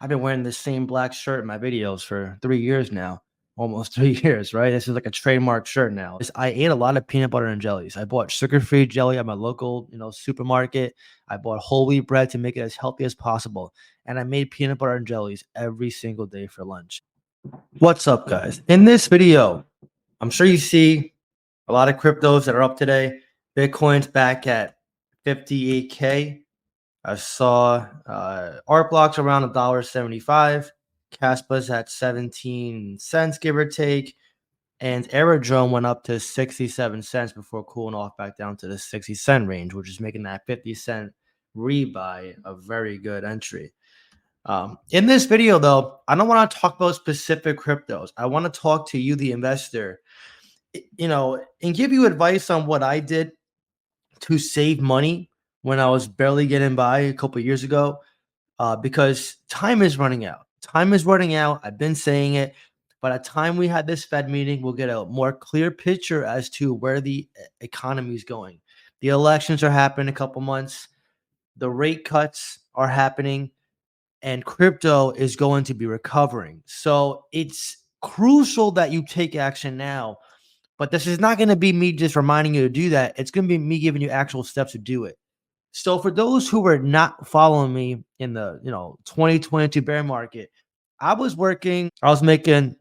I've been wearing the same black shirt in my videos for 3 years now, almost 3 years, right? This is like a trademark shirt now. I ate a lot of peanut butter and jellies. I bought sugar-free jelly at my local, supermarket. I bought whole wheat bread to make it as healthy as possible, and I made peanut butter and jellies every single day for lunch. What's up, guys? In this video, I'm sure you see a lot of cryptos that are up today. Bitcoin's back at 58K. I saw art blocks around $1.75. Caspa's at 17 cents, give or take. And Aerodrome went up to 67 cents before cooling off back down to the 60-cent range, which is making that 50-cent rebuy a very good entry. In this video, though, I don't want to talk about specific cryptos. I want to talk to you, the investor, and give you advice on what I did to save money when I was barely getting by a couple of years ago, because time is running out. Time is running out. I've been saying it. By the time we had this Fed meeting, we'll get a more clear picture as to where the economy is going. The elections are happening in a couple months. The rate cuts are happening, and crypto is going to be recovering. So it's crucial that you take action now. But this is not going to be me just reminding you to do that. It's going to be me giving you actual steps to do it. So for those who were not following me in the 2022 bear market, I was making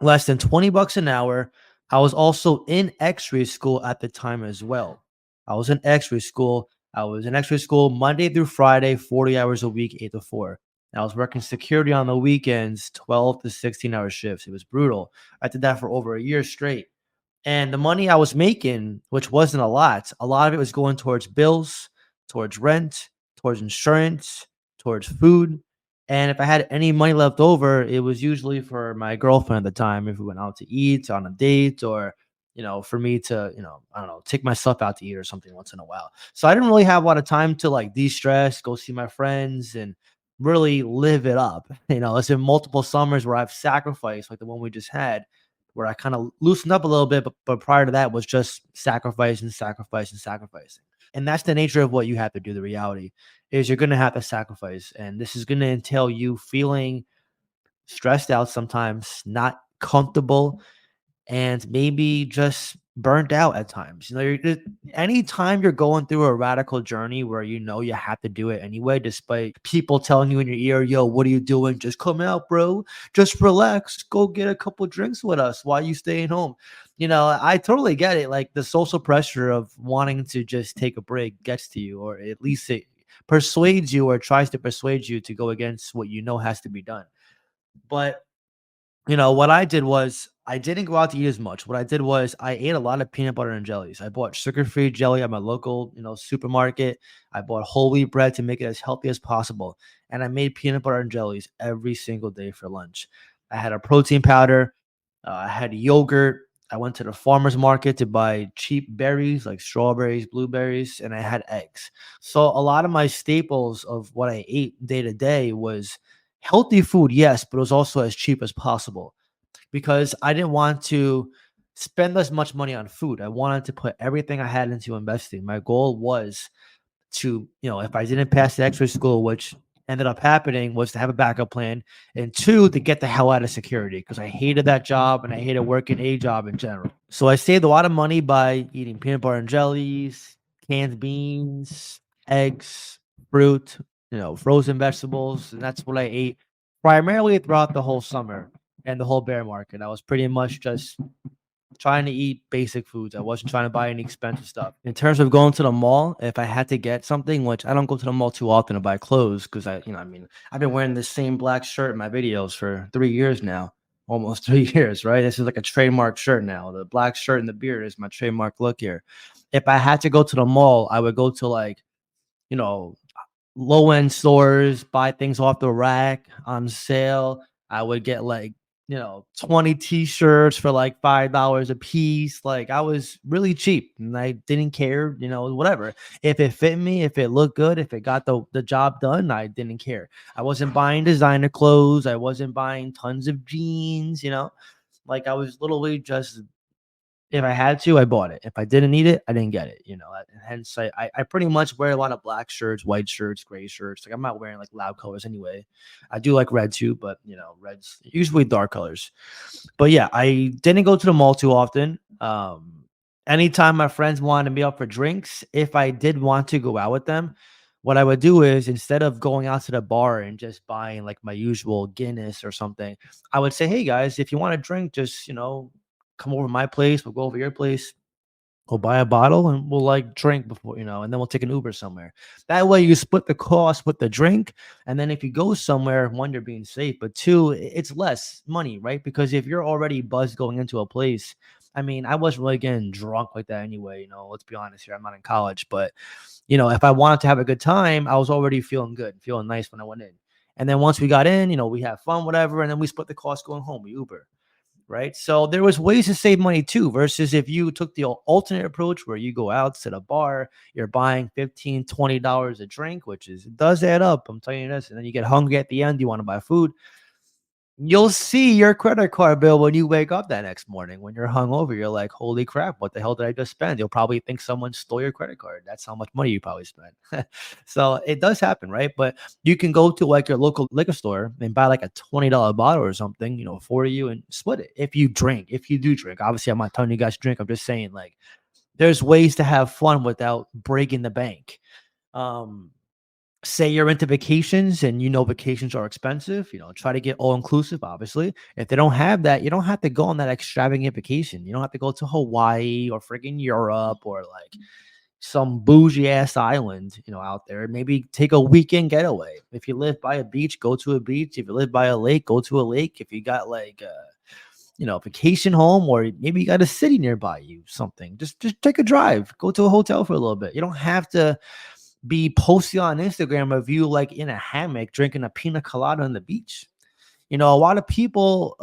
less than $20 an hour. I was also in X-ray school at the time as well. I was in X-ray school Monday through Friday, 40 hours a week, 8 to 4. And I was working security on the weekends, 12 to 16-hour shifts. It was brutal. I did that for over a year straight. And the money I was making, which wasn't a lot of it was going towards bills, towards rent, towards insurance, towards food. And if I had any money left over, it was usually for my girlfriend at the time, if we went out to eat on a date, or, for me to, I don't know, take myself out to eat or something once in a while. So I didn't really have a lot of time to like de-stress, go see my friends, and really live it up. It's been multiple summers where I've sacrificed, like the one we just had, where I kind of loosened up a little bit, but prior to that was just sacrificing. And that's the nature of what you have to do. The reality is you're going to have to sacrifice, and this is going to entail you feeling stressed out sometimes, not comfortable, and maybe just burnt out at times. Anytime you're going through a radical journey where you have to do it anyway, despite people telling you in your ear, yo, what are you doing? Just come out, bro. Just relax. Go get a couple drinks with us while you staying home. I totally get it. Like the social pressure of wanting to just take a break gets to you, or at least it persuades you or tries to persuade you to go against what has to be done. But what I did was I didn't go out to eat as much. What I did was I ate a lot of peanut butter and jellies. I bought sugar-free jelly at my local, supermarket. I bought whole wheat bread to make it as healthy as possible. And I made peanut butter and jellies every single day for lunch. I had a protein powder. I had yogurt. I went to the farmer's market to buy cheap berries like strawberries, blueberries, and I had eggs. So a lot of my staples of what I ate day to day was healthy food, yes, but it was also as cheap as possible, because I didn't want to spend as much money on food. I wanted to put everything I had into investing. My goal was to, if I didn't pass the X-ray school, which ended up happening, was to have a backup plan, and two, to get the hell out of security, because I hated that job and I hated working a job in general. So I saved a lot of money by eating peanut butter and jellies, canned beans, eggs, fruit, frozen vegetables, and that's what I ate primarily throughout the whole summer and the whole bear market. I was pretty much just trying to eat basic foods. I wasn't trying to buy any expensive stuff. In terms of going to the mall, if I had to get something, which I don't go to the mall too often to buy clothes, because I've been wearing the same black shirt in my videos for 3 years now, almost 3 years, right? This is like a trademark shirt now. The black shirt and the beard is my trademark look here. If I had to go to the mall, I would go to like, you know, low-end stores, buy things off the rack on sale. I would get like, 20 t-shirts for like $5 a piece. Like I was really cheap and I didn't care, whatever. If it fit me, if it looked good, if it got the job done, I didn't care. I wasn't buying designer clothes. I wasn't buying tons of jeans, like I was literally just If I had to, I bought it. If I didn't need it, I didn't get it, and hence I pretty much wear a lot of black shirts, white shirts, gray shirts. Like I'm not wearing like loud colors anyway. I do like red too, but red's usually dark colors. But yeah, I didn't go to the mall too often. Anytime my friends wanted me out for drinks, if I did want to go out with them, what I would do is instead of going out to the bar and just buying like my usual Guinness or something, I would say, "Hey guys, if you want a drink, just come over to my place. We'll go over your place. We'll buy a bottle and we'll like drink before, and then we'll take an Uber somewhere. That way you split the cost with the drink. And then if you go somewhere, one, you're being safe, but two, it's less money, right? Because if you're already buzzed going into a place, I mean, I wasn't really getting drunk like that anyway, let's be honest here. I'm not in college, but if I wanted to have a good time, I was already feeling good, feeling nice when I went in. And then once we got in, we have fun, whatever, and then we split the cost going home. We Uber, right? So there was ways to save money too, versus if you took the alternate approach where you go out to the bar, you're buying $15, $20 a drink, which is it does add up. I'm telling you this. And then you get hungry at the end, you want to buy food. You'll see your credit card bill when you wake up that next morning. When you're hungover, you're like, holy crap, what the hell did I just spend? You'll probably think someone stole your credit card. That's how much money you probably spent. So it does happen, right? But you can go to like your local liquor store and buy like a $20 bottle or something, for you and split it. If you drink, if you do drink, obviously I'm not telling you guys to drink. I'm just saying like there's ways to have fun without breaking the bank. Um, Say you're into vacations and vacations are expensive, try to get all inclusive, obviously. If they don't have that, you don't have to go on that extravagant vacation. You don't have to go to Hawaii or freaking Europe or like some bougie ass island, out there. Maybe take a weekend getaway. If you live by a beach, go to a beach. If you live by a lake, go to a lake. If you got like vacation home, or maybe you got a city nearby you, something, just take a drive, go to a hotel for a little bit. You don't have to be posting on Instagram of you like in a hammock drinking a pina colada on the beach. A lot of people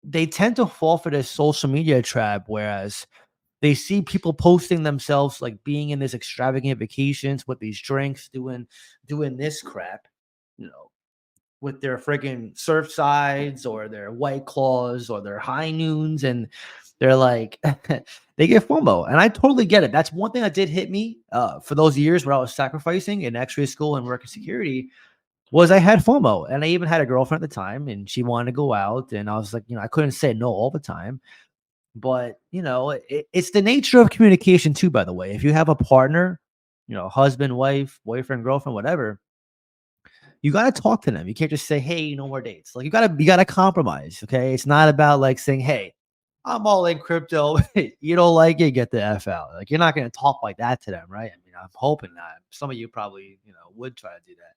they tend to fall for this social media trap, whereas they see people posting themselves like being in this extravagant vacations with these drinks, doing this crap, you know, with their friggin' surf sides or their white claws or their high noons, and they're like they get FOMO. And I totally get it. That's one thing that did hit me for those years where I was sacrificing in X-ray school and working security was I had FOMO. And I even had a girlfriend at the time and she wanted to go out. And I was like, I couldn't say no all the time. But it's the nature of communication too, by the way. If you have a partner, husband, wife, boyfriend, girlfriend, whatever, you got to talk to them. You can't just say, "Hey, no more dates." Like you got to compromise. Okay, it's not about like saying, "Hey, I'm all in crypto." You don't like it, get the f out. Like you're not going to talk like that to them, right? I mean, I'm hoping not. Some of you probably would try to do that.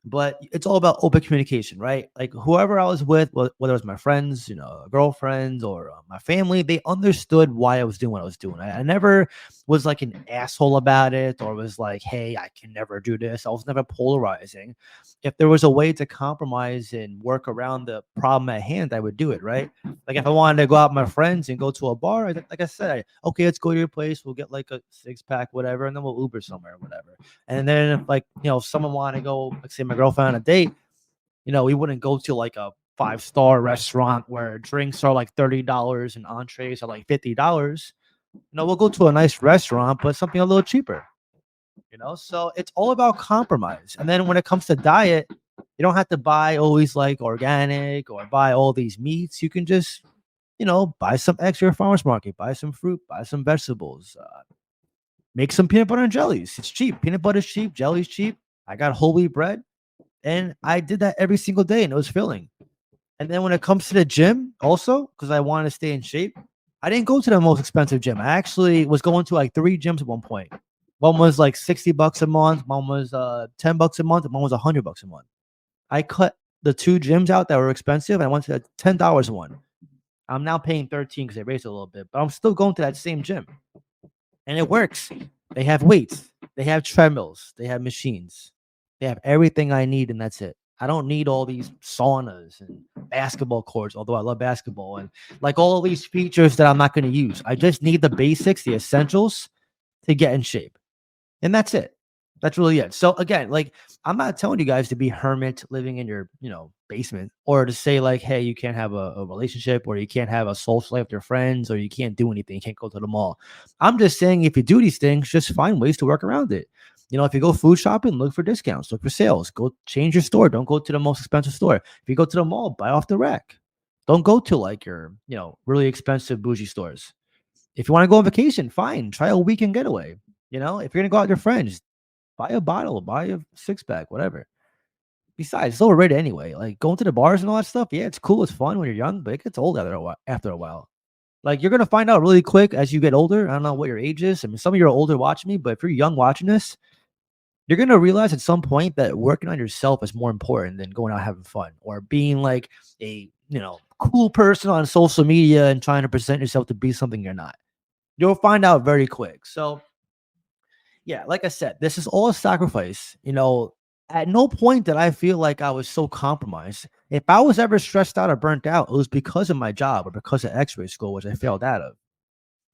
But it's all about open communication, right? Like whoever I was with, whether it was my friends, girlfriends, or my family, they understood why I was doing what I was doing. I never was like an asshole about it or was like, hey, I can never do this. I was never polarizing. If there was a way to compromise and work around the problem at hand, I would do it, right? Like if I wanted to go out with my friends and go to a bar, like I said, okay, let's go to your place. We'll get like a 6-pack, whatever, and then we'll Uber somewhere, whatever. And then if like, if someone wanted to go, like say my girlfriend on a date, we wouldn't go to like a 5-star restaurant where drinks are like $30 and entrees are like $50. We'll go to a nice restaurant, but something a little cheaper. So it's all about compromise. And then when it comes to diet, you don't have to buy always like organic or buy all these meats. You can just, buy some eggs at your farmer's market, buy some fruit, buy some vegetables, make some peanut butter and jellies. It's cheap. Peanut butter is cheap. Jelly's cheap. I got whole wheat bread. And I did that every single day and it was filling. And then when it comes to the gym, also, because I wanted to stay in shape, I didn't go to the most expensive gym. I actually was going to like 3 gyms at one point. One was like $60 a month, one was $10 a month, and one was $100 a month. I cut the 2 gyms out that were expensive and I went to $10 a one. I'm now paying 13 because they raised it a little bit, but I'm still going to that same gym. And it works. They have weights, they have treadmills, they have machines, they have everything I need, and that's it. I don't need all these saunas and basketball courts, although I love basketball, and like all these features that I'm not going to use. I just need the basics, the essentials to get in shape. And that's it. That's really it. So again, like I'm not telling you guys to be hermit living in your, basement or to say like, hey, you can't have a relationship or you can't have a social life with your friends or you can't do anything, you can't go to the mall. I'm just saying if you do these things, just find ways to work around it. If you go food shopping, look for discounts, look for sales, go change your store. Don't go to the most expensive store. If you go to the mall, buy off the rack. Don't go to like your, really expensive bougie stores. If you want to go on vacation, fine. Try a weekend getaway. If you're gonna go out with your friends, buy a bottle, buy a six pack, whatever. Besides, it's overrated anyway. Like going to the bars and all that stuff. Yeah, it's cool, it's fun when you're young, but it gets old after a while. Like you're gonna find out really quick as you get older. I don't know what your age is. I mean, some of you are older watching me, but if you're young watching this, you're gonna realize at some point that working on yourself is more important than going out having fun or being like a cool person on social media and trying to present yourself to be something you're not. You'll find out very quick. So yeah, like I said, this is all a sacrifice. At no point did I feel like I was so compromised. If I was ever stressed out or burnt out, it was because of my job or because of x-ray school, which I failed out of.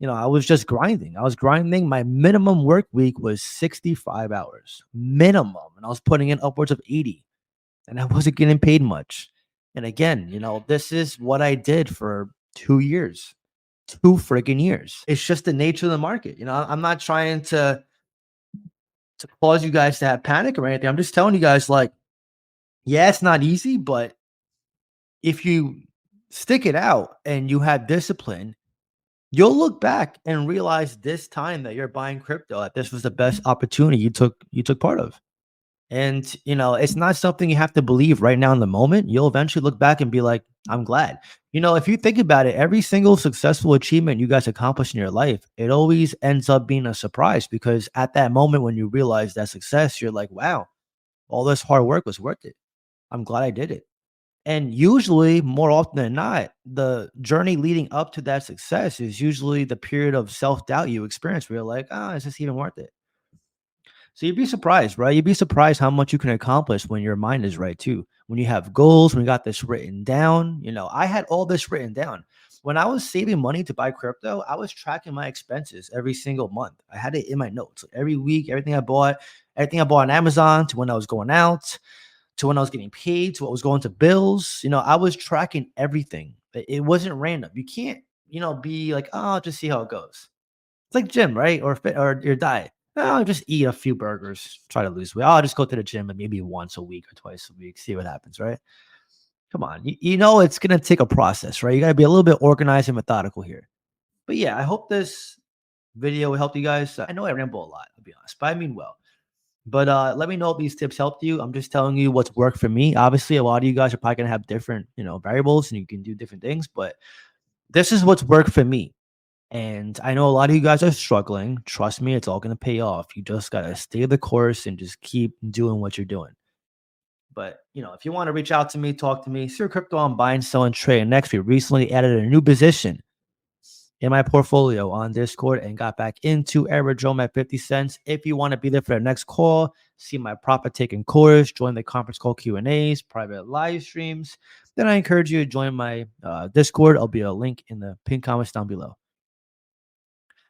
I was just grinding. I was grinding. My minimum work week was 65 hours minimum. And I was putting in upwards of 80 and I wasn't getting paid much. And again, this is what I did for 2 years, 2 freaking years. It's just the nature of the market. I'm not trying to cause you guys to have panic or anything. I'm just telling you guys, like, yeah, it's not easy, but if you stick it out and you have discipline, you'll look back and realize this time that you're buying crypto, that this was the best opportunity you took part of. And it's not something you have to believe right now in the moment. You'll eventually look back and be like, I'm glad. If you think about it, every single successful achievement you guys accomplish in your life, it always ends up being a surprise because at that moment when you realize that success, you're like, wow, all this hard work was worth it. I'm glad I did it. And usually, more often than not, the journey leading up to that success is usually the period of self doubt you experience where you're like, oh, is this even worth it? So you'd be surprised, right? You'd be surprised how much you can accomplish when your mind is right too. When you have goals, when you got this written down, I had all this written down. When I was saving money to buy crypto, I was tracking my expenses every single month. I had it in my notes. Like every week, everything I bought on Amazon to when I was going out, to when I was getting paid, to what was going to bills. I was tracking everything. It wasn't random. You can't, be like, oh, I'll just see how it goes. It's like gym, right? Or fit or your diet. Oh, I'll just eat a few burgers, try to lose weight. I'll just go to the gym and maybe once a week or twice a week, see what happens, right? Come on. It's gonna take a process, right? You gotta be a little bit organized and methodical here. But yeah, I hope this video helped you guys. I know I ramble a lot, to be honest, but I mean well. But let me know if these tips helped you. I'm just telling you what's worked for me. Obviously, a lot of you guys are probably gonna have different, variables and you can do different things, but this is what's worked for me. And I know a lot of you guys are struggling. Trust me, it's all going to pay off. You just got to stay the course and just keep doing what you're doing. But, if you want to reach out to me, talk to me, Sir Crypto on buying, selling, trade. Next, we recently added a new position in my portfolio on Discord and got back into Aerodrome at 50 cents. If you want to be there for the next call, see my profit taking course, join the conference call Q&As, private live streams, then I encourage you to join my Discord. I'll be a link in the pinned comments down below.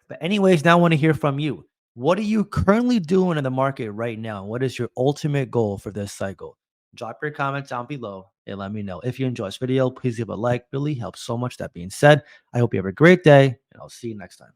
But anyways, now I want to hear from you. What are you currently doing in the market right now? What is your ultimate goal for this cycle? Drop your comments down below and let me know. If you enjoyed this video, please give a like. Really helps so much. That being said, I hope you have a great day and I'll see you next time.